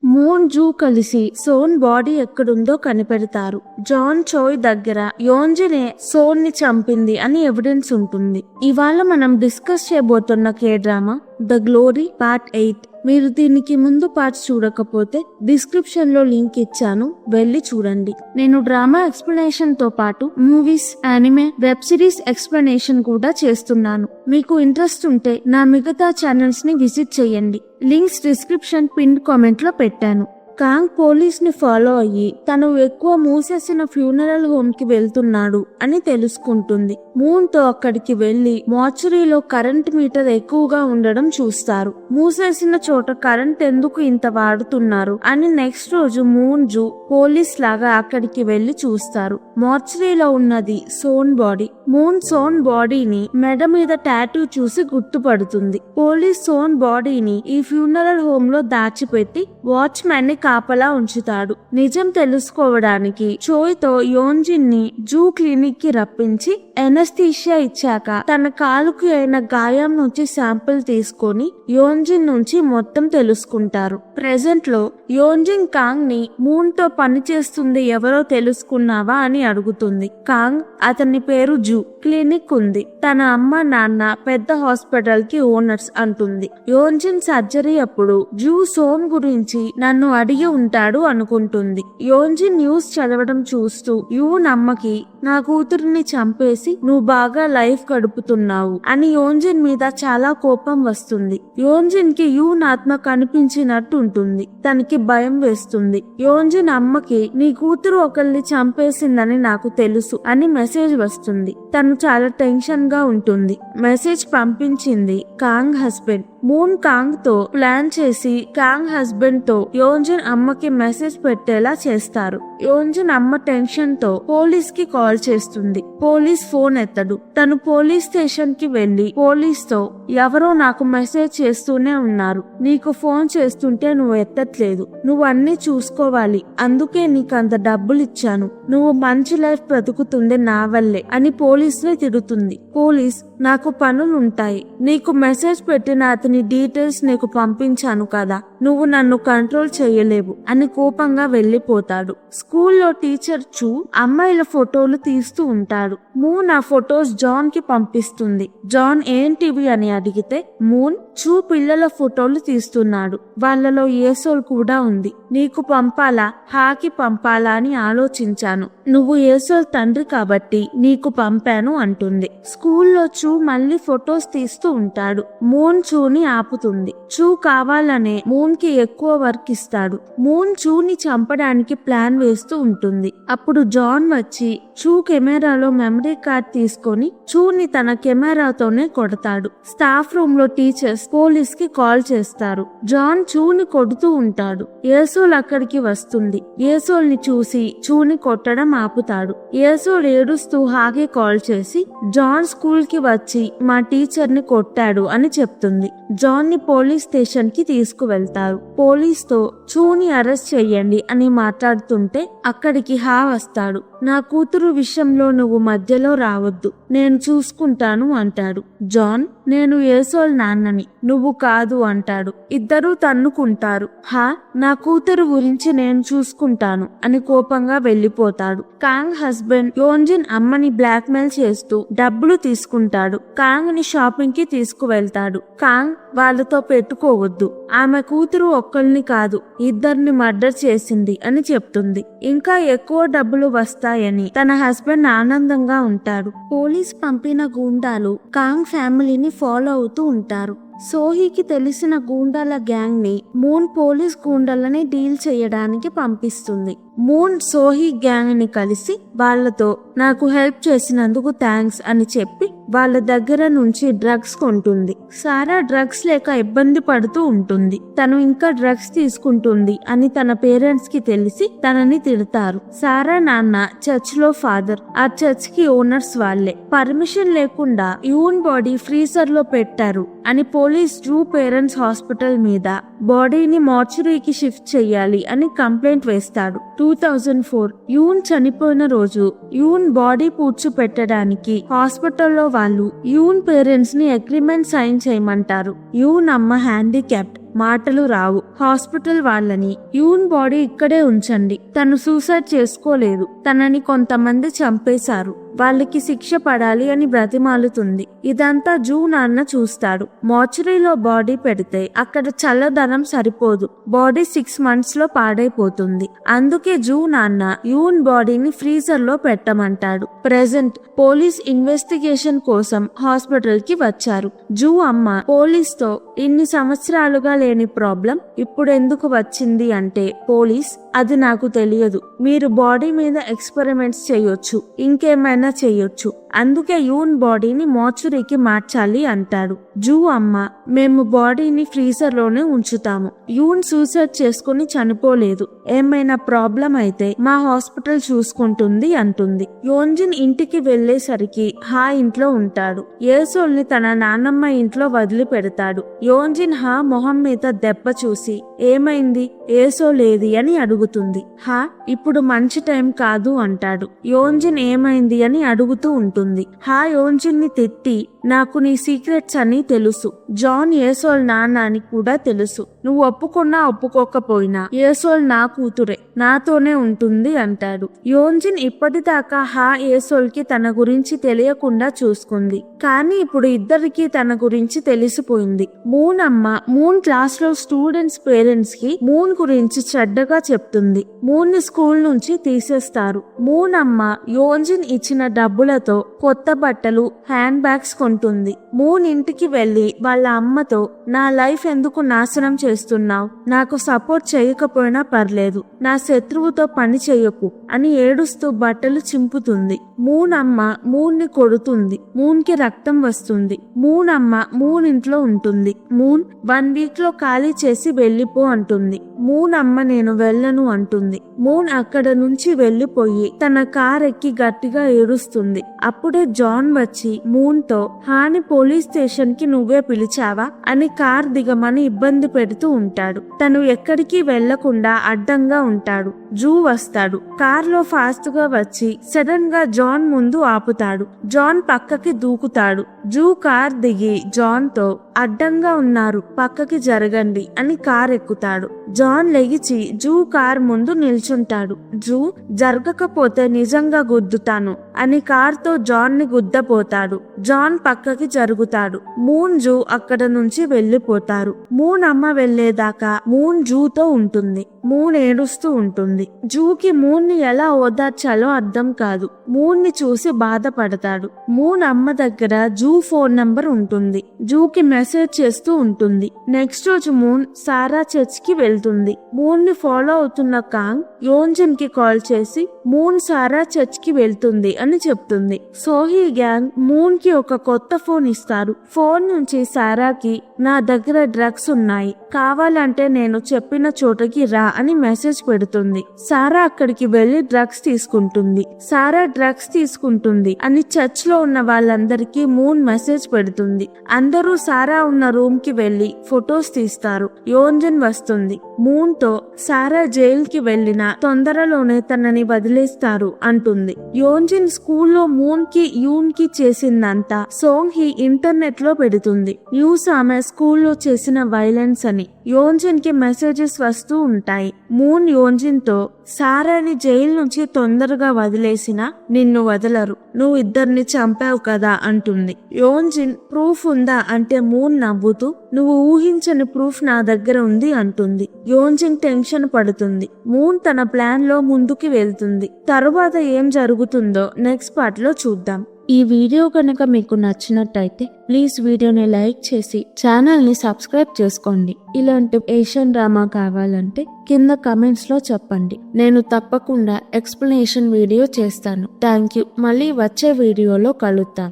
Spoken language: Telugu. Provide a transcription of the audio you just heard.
మూన్ జూ కలిసి సోన్ బాడీ ఎక్కడుందో కనిపెడతారు. జాన్ చోయ్ దగ్గర యోంజినే సోన్ ని చంపింది అని ఎవిడెన్స్ ఉంటుంది. ఇవాళ మనం డిస్కస్ చేయబోతున్న K drama the glory part 8. మీరు దీనికి ముందు పార్ట్స్ చూడకపోతే డిస్క్రిప్షన్ లో లింక్ ఇచ్చాను, వెళ్ళి చూడండి. నేను డ్రామా ఎక్స్ప్లెనేషన్ తో పాటు movies, anime, web series explanation కూడా చేస్తున్నాను. మీకు ఇంట్రెస్ట్ ఉంటే నా మిగతా ఛానల్స్ ని విజిట్ చేయండి. లింక్స్ డిస్క్రిప్షన్ పిన్ కామెంట్ లో పెట్టాను. కాంగ్ పోలీస్ ని ఫాలో అయ్యి తను ఎక్కువ మూసేసిన ఫ్యూనరల్ హోమ్ కి వెళ్తున్నాడు అని తెలుసుకుంటుంది. మూన్ తో అక్కడికి వెళ్లి మార్చురీలో కరెంట్ మీటర్ ఎక్కువగా ఉండడం చూస్తారు. మూసేసిన చోట కరెంట్ ఎందుకు ఇంత వాడుతున్నారు అని నెక్స్ట్ రోజు మూన్ జూ పోలీస్ లాగా అక్కడికి వెళ్లి చూస్తారు. మార్చురీలో ఉన్నది సోన్ బాడీ. మూన్ సోన్ బాడీని మెడ మీద టాటూ చూసి గుర్తుపడుతుంది. పోలీస్ సోన్ బాడీని ఈ ఫ్యూనరల్ హోమ్ లో దాచిపెట్టి వాచ్మెన్ ని కాపలా ఉంచుతాడు. నిజం తెలుసుకోవడానికి చోయ్ తో యోంజిన్ ని జూ క్లినిక్ కి రప్పించి ఎనస్థీషియా ఇచ్చాక తన కాలుకి అయిన గాయం నుంచి శాంపిల్ తీసుకొని యోంజిన్ నుంచి మొత్తం తెలుసుకుంటారు. ప్రెజెంట్ లో యోంజిన్ కాంగ్ ని మూన్ తో పని చేస్తుంది ఎవరో తెలుసుకున్నావా అని అడుగుతుంది. కాంగ్ అతని పేరు జూ, క్లినిక్ ఉంది, తన అమ్మ నాన్న పెద్ద హాస్పిటల్ కి ఓనర్స్ అంటుంది. యోంజిన్ సర్జరీ అప్పుడు జూ సోన్ గురించి నన్ను అడిగి ఉంటాడు అనుకుంటుంది. యోంజిన్ న్యూస్ చదవడం చూస్తూ యూన్ అమ్మకి నా కూతురిని చంపేసి నువ్వు బాగా లైఫ్ గడుపుతున్నావు అని యోంజిన్ మీద చాలా కోపం వస్తుంది. యోంజిన్ కి యూన్ ఆత్మ కనిపించినట్టు ఉంటుంది. తనకి భయం వేస్తుంది. యోంజిన్ అమ్మకి నీ కూతురు ఒకరిని చంపేసిందని నాకు తెలుసు అని మెసేజ్ వస్తుంది. తను చాలా టెన్షన్ గా ఉంటుంది. మెసేజ్ పంపించింది కాంగ్ హస్బెండ్. మూన్ కాంగ్ తో ప్లాన్ చేసి కాంగ్ హస్బెండ్ తో యోంజిన్ అమ్మకి మెసేజ్ పెట్టేలా చేస్తారు. యోంజిన్ అమ్మ టెన్షన్ తో పోలీస్ కి కాల్ చేస్తుంది. పోలీస్ ఫోన్ ఎత్తడు. తను పోలీస్ స్టేషన్ కి వెళ్లి పోలీస్ తో ఎవరో నాకు మెసేజ్ చేస్తూనే ఉన్నారు, నీకు ఫోన్ చేస్తుంటే నువ్వు ఎత్తట్లేదు, నువ్వు అన్ని చూసుకోవాలి, అందుకే నీకు అంత డబ్బులు ఇచ్చాను, నువ్వు మంచి లైఫ్ బ్రతుకుతుంది నా వల్లే అని పోలీస్ ని తిడుతుంది. పోలీస్ నాకు పనులుంటాయి, నీకు మెసేజ్ పెట్టిన అతని డీటెయిల్స్ నీకు పంపించాను కదా, నువ్వు నన్ను కంట్రోల్ చేయలేవు అని కోపంగా వెళ్లిపోతాడు. స్కూల్లో టీచర్ చూ అమ్మాయిల ఫోటోలు తీస్తూ ఉంటాడు. మూన్ ఆ ఫొటోస్ జాన్ కి పంపిస్తుంది. జాన్ ఏంటివి అని అడిగితే మూన్ చూ పిల్లల ఫోటోలు తీస్తున్నాడు, వాళ్ళలో ఏసోల్ కూడా ఉంది, నీకు పంపాలా హాకి పంపాలా అని ఆలోచించాను, నువ్వు ఏసోల్ తండ్రి కాబట్టి నీకు పంపాను అంటుంది. స్కూల్లో చూ మళ్ళీ ఫొటోస్ తీస్తూ ఉంటాడు. మూన్ చూని ఆపుతుంది. చూ కావాలనే మూన్ కి ఎక్కువ వర్క్ ఇస్తాడు. మూన్ చూని చంపడానికి ప్లాన్ వేస్తూ ఉంటుంది. అప్పుడు జాన్ వచ్చి చూ కెమెరాలో మెమరీ కార్డ్ తీసుకొని చూని తన కెమెరాతోనే కొడతాడు. స్టాఫ్ రూమ్ లో టీచర్స్ పోలీస్ కి కాల్ చేస్తారు. జాన్ చూని కొడుతూ ఉంటాడు. ఏసోల్ అక్కడికి వస్తుంది. ఏసోల్ ని చూసి చూని కొట్టడం ఆపుతాడు. ఏసోల్ ఏడుస్తూ హాకి కాల్ చేసి జాన్ స్కూల్ కి వచ్చి మా టీచర్ ని కొట్టాడు అని చెప్తుంది. జాన్ ని పోలీస్ స్టేషన్ కి తీసుకువెళ్తారు. పోలీస్ తో చూని అరెస్ట్ చెయ్యండి అని మాట్లాడుతుంటే అక్కడికి హా వస్తాడు. నా కూతురు విషయంలో నువ్వు మధ్యలో రావద్దు, నేను చూసుకుంటాను అంటాడు. జాన్ నేను ఏసోల్ నాన్నని, నువ్వు కాదు అంటాడు. ఇద్దరూ తన్నుకుంటారు. హా నా కూతురు గురించి నేను చూసుకుంటాను అని కోపంగా వెళ్లిపోతాడు. కాంగ్ హస్బెండ్ యోంజిన్ అమ్మని బ్లాక్ మెయిల్ చేస్తూ డబ్బులు తీసుకుంటాడు. కాంగ్ ని షాపింగ్ కి తీసుకువెళ్తాడు. కాంగ్ వాళ్ళతో పెట్టుకోవద్దు, ఆమె కూతురు ఒక్కల్ని కాదు ఇద్దరిని మర్డర్ చేసింది అని చెప్తుంది. ఇంకా ఎక్కువ డబ్బులు వస్తాయని తన హస్బెండ్ ఆనందంగా ఉంటాడు. పోలీస్ పంపిన గూండాలు కాంగ్ ఫ్యామిలీని ఫాలో అవుతూ ఉంటారు. సోహీకి తెలిసిన గూండాల గ్యాంగ్ ని మూన్ పోలీస్ గూండాలని డీల్ చేయడానికి పంపిస్తుంది. మూన్ సోహీ గ్యాంగ్ ని కలిసి వాళ్లతో నాకు హెల్ప్ చేసినందుకు థ్యాంక్స్ అని చెప్పి వాళ్ళ దగ్గర నుంచి డ్రగ్స్ కొంటుంది. సారా డ్రగ్స్ లేక ఇబ్బంది పడుతూ ఉంటుంది. తను ఇంకా డ్రగ్స్ తీసుకుంటుంది అని తన పేరెంట్స్ కి తెలిసి తనని తిడతారు. సారా నాన్న చర్చ్ లో ఫాదర్, ఆ చర్చ్ కి ఓనర్స్ వాళ్లే. పర్మిషన్ లేకుండా యూన్ బాడీ ఫ్రీజర్ లో పెట్టారు అని పోలీస్ జూ పేరెంట్స్ హాస్పిటల్ మీద బాడీని మార్చురీకి షిఫ్ట్ చెయ్యాలి అని కంప్లైంట్ వేస్తాడు. 2004 యూన్ చనిపోయిన రోజు యూన్ బాడీ పూడ్చి పెట్టడానికి హాస్పిటల్లో వాళ్ళు యూన్ పేరెంట్స్ ని అగ్రిమెంట్ సైన్ చేయమంటారు. యూన్ అమ్మ హ్యాండిక్యాప్డ్, మాటలు రావు. హాస్పిటల్ వాళ్ళని యూన్ బాడీ ఇక్కడే ఉంచండి, తను సూసైడ్ చేసుకోలేదు, తనని కొంతమంది చంపేశారు, వాళ్ళకి శిక్ష పడాలి అని బ్రతిమాలుతుంది. ఇదంతా జూ నాన్న చూస్తాడు. మార్చురీలో బాడీ పెడితే అక్కడ చల్లదనం సరిపోదు, బాడీ 6 months లో పాడైపోతుంది. అందుకే జూ నాన్న యూన్ బాడీని ఫ్రీజర్ లో పెట్టమంటాడు. ప్రెజెంట్ పోలీస్ ఇన్వెస్టిగేషన్ కోసం హాస్పిటల్ కి వచ్చారు. జూ అమ్మ పోలీస్ తో ఇన్ని సంవత్సరాలుగా లేని ప్రాబ్లం ఇప్పుడు ఎందుకు వచ్చింది అంటే, పోలీస్ అది నాకు తెలియదు, మీరు బాడీ మీద ఎక్స్పెరిమెంట్స్ చేయొచ్చు, ఇంకేమైనా చేయొచ్చు, అందుకే యూన్ బాడీని మార్చురీకి మార్చాలి అంటాడు. జూ అమ్మ మేము బాడీని ఫ్రీజర్ లోనే ఉంచుతాము, యూన్ సూసైడ్ చేసుకుని చనిపోలేదు, ఏమైనా ప్రాబ్లం అయితే మా హాస్పిటల్ చూసుకుంటుంది అంటుంది. యోంజిన్ ఇంటికి వెళ్లేసరికి హా ఇంట్లో ఉంటాడు. ఏసోల్ ని తన నాన్నమ్మ ఇంట్లో వదిలి పెడతాడు. యోంజిన్ హా మొహం మీద దెబ్బ చూసి ఏమైంది, ఏసో లేది అని అడుగుతుంది. హా ఇప్పుడు మంచి టైం కాదు అంటాడు. యోంజిన్ ఏమైంది అని అడుగుతూ ఉంటుంది. హా యోంజిన్ ని తిట్టి, నాకు నీ సీక్రెట్స్ అని తెలుసు, జాన్ ఏసోల్ నాన్న అని కూడా తెలుసు, నువ్వు ఒప్పుకున్నా ఒప్పుకోకపోయినా ఏసోల్ నా కూతురే, నాతోనే ఉంటుంది అంటాడు. యోంజిన్ ఇప్పటిదాకా హా ఏసోల్ కి తన గురించి తెలియకుండా చూసుకుంది, కానీ ఇప్పుడు ఇద్దరికి తన గురించి తెలిసిపోయింది. మూన్ అమ్మ మూన్ క్లాస్ లో స్టూడెంట్స్ పేరెంట్స్ కి మూన్ గురించి చెడ్డగా చెప్తుంది. మూన్ ని స్కూల్ నుంచి తీసేస్తారు. మూన్ అమ్మ యోంజిన్ ఇచ్చిన డబ్బులతో కొత్త బట్టలు, హ్యాండ్ బ్యాగ్స్ కొంటుంది. మూన్ ఇంటికి వెళ్లి వాళ్ళ అమ్మతో, నా లైఫ్ ఎందుకు నాశనం చేస్తున్నావు, నాకు సపోర్ట్ చేయకపోయినా పర్లేదు, నా శత్రువుతో పని చేయకు అని ఏడుస్తూ బట్టలు చింపుతుంది. మూన్ అమ్మ మూన్ ని కొడుతుంది. మూన్ కి రక్తం వస్తుంది. మూన్ అమ్మ మూన్ ఇంట్లో ఉంటుంది. మూన్ 1 week లో ఖాళీ చేసి వెళ్ళిపో అంటుంది. మూన్ అమ్మ నేను వెళ్ళను అంటుంది. మూన్ అక్కడ నుంచి వెళ్లిపోయి తన కార్ ఎక్కి గట్టిగా ఏడుస్తుంది. అప్పుడే జాన్ వచ్చి మూన్ తో, హాని పోలీస్ స్టేషన్ కి నువ్వే పిలిచావా అని కార్ దిగమని ఇబ్బంది పెడుతూ ఉంటాడు. తను ఎక్కడికి వెళ్లకుండా అడ్డంగా ఉంటాడు. జూ వస్తాడు. కార్ లో ఫాస్ట్ గా వచ్చి సడన్ గా జాన్ ముందు ఆపుతాడు. జాన్ పక్కకి దూకుతాడు. జూ కార్ దిగి జాన్ తో, అడ్డంగా ఉన్నారు, పక్కకి జరగండి అని కార్ ఎక్కుతాడు. జాన్ లెగిచి జూ కార్ ముందు నిల్చుంటాడు. జూ జరగకపోతే నిజంగా గుద్దుతాను అని కార్ తో జాన్ ని గుద్దపోతాడు. జాన్ పక్కకి జరుగుతాడు. మూన్ జూ అక్కడ నుంచి వెళ్లిపోతారు. మూన్ అమ్మ వెళ్లేదాకా మూన్ జూతో ఉంటుంది. మూన్ ఏడుస్తూ ఉంటుంది. జూకి మూన్ ని ఎలా ఓదార్చాలో అర్థం కాదు. మూన్ ని చూసి బాధపడతాడు. మూన్ అమ్మ దగ్గర జూ ఫోన్ నంబర్ ఉంటుంది. జూకి మెసేజ్ చేస్తూ ఉంటుంది. నెక్స్ట్ రోజు మూన్ సారా చర్చ్ కి వెళ్తుంది. మూన్ ని ఫాలో అవుతున్న కాంగ్ యోంజిన్ కి కాల్ చేసి మూన్ సారా చర్చ్ కి వెళ్తుంది అని చెప్తుంది. సోహీ గ్యాంగ్ మూన్ కి ఒక కొత్త ఫోన్ ఇస్తారు. ఫోన్ నుంచి సారాకి, నా దగ్గర డ్రగ్స్ ఉన్నాయి, కావాలంటే నేను చెప్పిన చోటకి రా అని మెసేజ్ పెడుతుంది. సారా అక్కడికి వెళ్లి డ్రగ్స్ తీసుకుంటుంది. సారా డ్రగ్స్ తీసుకుంటుంది అని చర్చ్ లో ఉన్న వాళ్ళందరికీ మూన్ మెసేజ్ పెడుతుంది. అందరూ సారా ఉన్న రూమ్ కి వెళ్లి ఫొటోస్ తీస్తారు. యోంజిన్ వస్తుంది. మూన్ తో, సారా జైల్ కి వెళ్లినా తొందరలోనే తనని వదిలేస్తారు అంటుంది. యోంజిన్ స్కూల్లో మూన్ కి యూన్ కి చేసిందంతా సోంగ్ హీ ఇంటర్నెట్ లో పెడుతుంది. న్యూస్ ఆమె స్కూల్లో చేసిన వైలెన్స్ అని. యోంజిన్ కి మెసేజెస్ వస్తూ ఉంటాయి. మూన్ యోంజిన్ తో, సారాని జైలు నుంచి తొందరగా వదిలేసినా నిన్ను వదలరు, నువ్వు ఇద్దరిని చంపావు కదా అంటుంది. యోంజిన్ ప్రూఫ్ ఉందా అంటే మూన్ నవ్వుతూ, నువ్వు ఊహించని ప్రూఫ్ నా దగ్గర ఉంది అంటుంది. యోంజిన్ టెన్షన్ పడుతుంది. మూన్ తన ప్లాన్ లో ముందుకి వెళ్తుంది. తరువాత ఏం జరుగుతుందో నెక్స్ట్ పార్ట్ లో చూద్దాం. ఈ వీడియో కనుక మీకు నచ్చినట్టయితే ప్లీజ్ వీడియోని లైక్ చేసి ఛానల్ ని సబ్స్క్రైబ్ చేసుకోండి. ఇలాంటి ఏషియన్ డ్రామా కావాలంటే కింద కమెంట్స్ లో చెప్పండి, నేను తప్పకుండా ఎక్స్ప్లెనేషన్ వీడియో చేస్తాను. Thank you. మళ్ళీ వచ్చే వీడియోలో కలుద్దాం.